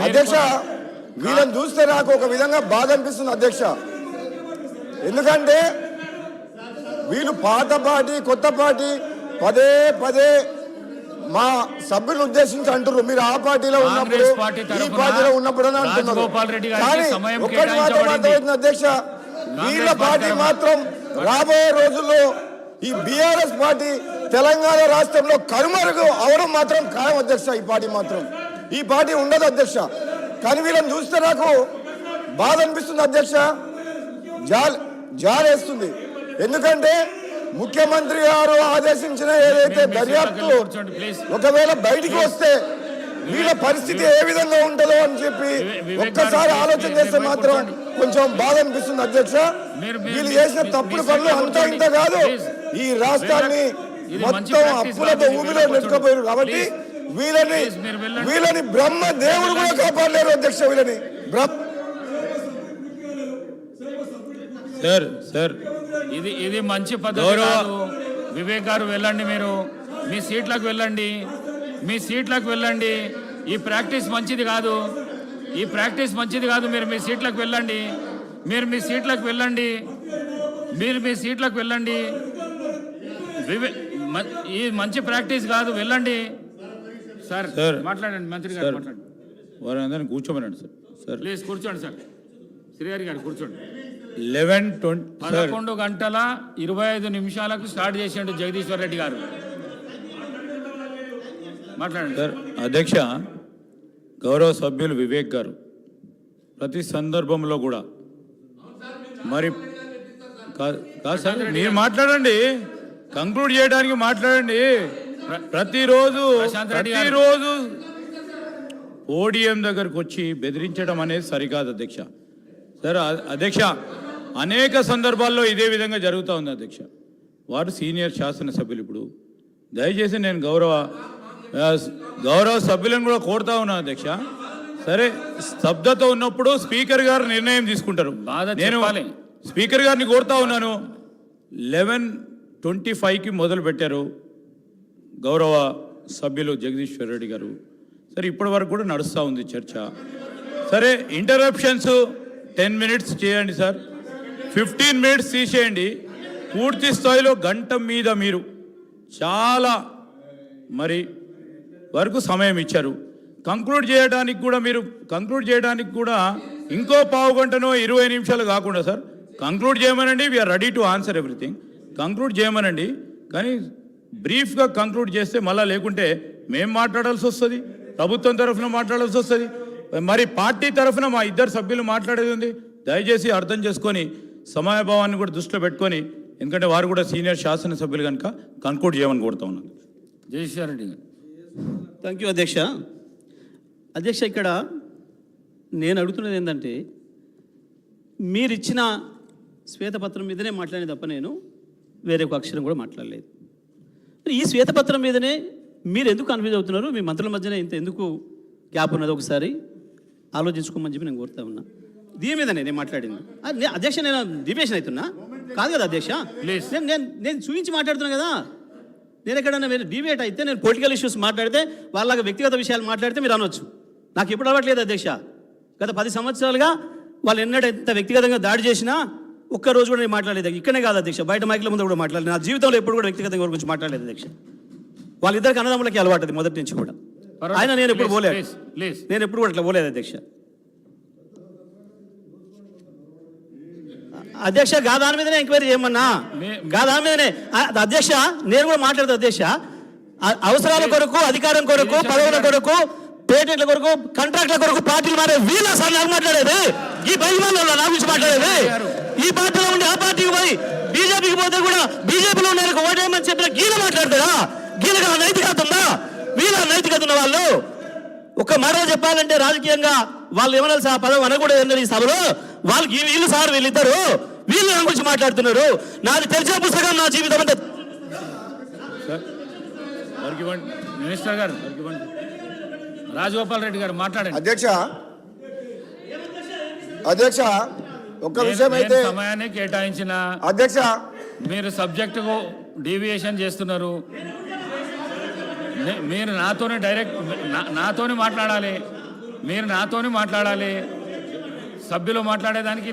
అధ్యక్ష వీళ్ళని చూస్తే నాకు ఒక విధంగా బాధ అనిపిస్తుంది అధ్యక్ష. ఎందుకంటే వీళ్ళు పాత పార్టీ కొత్త పార్టీ పదే పదే మా సభ్యులను ఉద్దేశించి అంటారు మీరు ఆ పార్టీలో ఉన్నప్పుడు ఈ పార్టీలో ఉన్నప్పుడు అని అంటున్నారు. కానీ ఒక్కటి మాత్రం అర్థమైంది అధ్యక్ష, వీళ్ళ పార్టీ మాత్రం రాబోయే రోజుల్లో ఈ బీఆర్ఎస్ పార్టీ తెలంగాణ రాష్ట్రంలో కనుమరుగు అవడం మాత్రం ఖాయం అధ్యక్ష. ఈ పార్టీ ఉండదు అధ్యక్ష. కానీ వీళ్ళని చూస్తే నాకు బాధ అనిపిస్తుంది అధ్యక్ష, జాలేస్తుంది. ఎందుకంటే ముఖ్యమంత్రి గారు ఆదేశించిన ఏదైతే దర్యాప్తు ఒకవేళ బయటికి వస్తే వీళ్ళ పరిస్థితి ఏ విధంగా ఉంటుందో అని చెప్పి ఒక్కసారి ఆలోచన చేస్తే మాత్రం కొంచెం బాధ అనిపిస్తుంది అధ్యక్ష. వీళ్ళు చేసిన తప్పుడు పనులు అంతా ఇంత కాదు, ఈ రాష్ట్రాన్ని మొత్తం అప్పులతో ఊబిలో నెట్టుకుపోయారు. కాబట్టి వీళ్ళని బ్రహ్మ దేవుడు కూడా కాపాడలేరు అధ్యక్ష. వీళ్ళని ఇది మంచి పద్ధతి కాదు. వివేక్ గారు వెళ్ళండి, మీరు మీ సీట్లకు వెళ్ళండి. ఈ ప్రాక్టీస్ మంచిది కాదు, మీరు మీ సీట్లకు వెళ్ళండి. ఈ మంచి ప్రాక్టీస్ కాదు, వెళ్ళండి. సార్ మాట్లాడండి, మంత్రి గారు మాట్లాడండి. వారందరినీ కూర్చోమనండి సార్. ప్లీజ్ కూర్చోండి సార్. శ్రీహరి గారు కూర్చోండి. 11 గంటల 25 నిమిషాలకు స్టార్ట్ చేసిండు జగదీశ్వర్ రెడ్డి గారు. మాట్లాడండి సార్. అధ్యక్ష, గౌరవ సభ్యులు వివేక్ గారు ప్రతి సందర్భంలో కూడా మరి కాదు సార్, మీరు మాట్లాడండి, కంక్లూడ్ చేయడానికి మాట్లాడండి. ప్రతిరోజు ఓడిఎం దగ్గరకు వచ్చి బెదిరించడం అనేది సరికాదు అధ్యక్ష. సార్ అధ్యక్ష, అనేక సందర్భాల్లో ఇదే విధంగా జరుగుతూ ఉంది అధ్యక్ష. వారు సీనియర్ శాసనసభ్యులు. ఇప్పుడు దయచేసి నేను గౌరవ సభ్యులను కూడా కోరుతా ఉన్నాను అధ్యక్ష. సరే, స్తబ్దత ఉన్నప్పుడు స్పీకర్ గారు నిర్ణయం తీసుకుంటారు. నేను స్పీకర్ గారిని కోరుతా ఉన్నాను. 11:25కి మొదలు పెట్టారు గౌరవ సభ్యులు జగదీశ్వర్ రెడ్డి గారు. సరే, ఇప్పటి వరకు కూడా నడుస్తూ ఉంది చర్చ. సరే, ఇంటరప్షన్స్ 10 minutes చేయండి సార్, 15 minutes తీసేయండి. పూర్తి స్థాయిలో గంట మీద మీరు చాలా మరి వరకు సమయం ఇచ్చారు. కంక్లూడ్ చేయడానికి కూడా ఇంకో పావు గంటనో 20 నిమిషాలు కాకుండా సార్ కంక్లూడ్ చేయమనండి. We are ready to answer everything. Conclude చేయమనండి, కానీ బ్రీఫ్గా కంక్లూడ్ చేస్తే మళ్ళీ లేకుంటే మేము మాట్లాడాల్సి వస్తుంది, ప్రభుత్వం తరఫున మాట్లాడాల్సి వస్తుంది, మరి పార్టీ తరఫున మా ఇద్దరు సభ్యులు మాట్లాడేది ఉంది. దయచేసి అర్థం చేసుకొని సమయభావాన్ని కూడా దృష్టిలో పెట్టుకొని, ఎందుకంటే వారు కూడా సీనియర్ శాసనసభ్యులు కనుక కంక్లూడ్ చేయమని కోరుతా ఉన్నాను. జగదీశ్వర్ రెడ్డి గారు. థ్యాంక్ యూ అధ్యక్ష. ఇక్కడ నేను అడుగుతున్నది ఏంటంటే, మీరు ఇచ్చిన శ్వేతపత్రం మీదనే మాట్లాడే తప్ప నేను వేరే ఒక అక్షరం కూడా మాట్లాడలేదు. ఈ శ్వేతపత్రం మీదనే మీరు ఎందుకు కన్ఫ్యూజ్ అవుతున్నారు? మీ మంత్రుల మధ్యనే ఎందుకు గ్యాప్ ఉన్నది? ఒకసారి ఆలోచించుకోమని చెప్పి నేను కోరుతా ఉన్నా. దీని మీదనే నేను మాట్లాడింది అధ్యక్ష. నేను డిబేషన్ అవుతున్నా కాదు కదా అధ్యక్ష. నేను చూపించి మాట్లాడుతున్నా కదా. నేను ఎక్కడన్నా డిబేట్ అయితే, నేను పొలిటికల్ ఇష్యూస్ మాట్లాడితే, వాళ్ళ వ్యక్తిగత విషయాలు మాట్లాడితే మీరు అనొచ్చు. నాకు ఎప్పుడు అవ్వట్లేదు అధ్యక్ష. గత 10 సంవత్సరాలుగా వాళ్ళు ఎంత వ్యక్తిగతంగా దాడి చేసినా ఒక్కరోజు కూడా నేను మాట్లాడలేదు. ఇక్కడనే కాదు అధ్యక్ష, బయట మైకుల ముందు కూడా మాట్లాడలేదు. నా జీవితంలో ఎప్పుడు కూడా వ్యక్తిగతంగా గురించి మాట్లాడలేదు అధ్యక్ష. వాళ్ళిద్దరికి అన్నదమ్ములకి అలవాటు మొదటి నుంచి కూడా. ఆయన నేను ఎప్పుడు పోలేదు, నేను ఎప్పుడు కూడా అట్లా పోలేదు అధ్యక్ష. దాని మీదనే ఎంక్వైరీ చేయమన్నా, దాని మీదనే అధ్యక్ష. నేను కూడా మాట్లాడతాను అధ్యక్ష. అవసరాల కొరకు, అధికారం కొరకు, పదవుల కొరకు, పేటెంట్ల కొరకు, కాంట్రాక్ట్ల కొరకు పార్టీలు మారే వీళ్ళ సార్ నాకు మాట్లాడేది. ఈ బయలుమాల నా గురించి మాట్లాడేది. ఈ పార్టీలో ఉండి ఆ పార్టీకి పోయి బీజేపీకి పోతే కూడా బీజేపీలో ఉన్న ఓటేయమని చెప్పిన గీల మాట్లాడతారా? గీలగా నైతికత ఉందా? వీళ్ళ నైతికత ఉన్న వాళ్ళు ఒక మాట చెప్పాలంటే రాజకీయంగా వాళ్ళు ఏమన్నా సార్ పదవి అనకూడదు ఏంటంటే ఈ సభలో వాళ్ళకి వీళ్ళు సార్ వీళ్ళిద్దరు వీళ్ళు నా గురించి మాట్లాడుతున్నారు. నాది తెలిసిన పుస్తకం నా జీవితం అంటే. మినిస్టర్ గారు రాజగోపాల్ రెడ్డి గారు మాట్లాడండి. అధ్యక్ష ఒక్క విషయం అయితే సమయాన్ని కేటాయించిన అధ్యక్ష, మీరు సబ్జెక్టుకు డీవియేషన్ చేస్తున్నారు. మీరు నాతోనే మాట్లాడాలి. మీరు నాతోని మాట్లాడాలి. సభ్యులు మాట్లాడేదానికి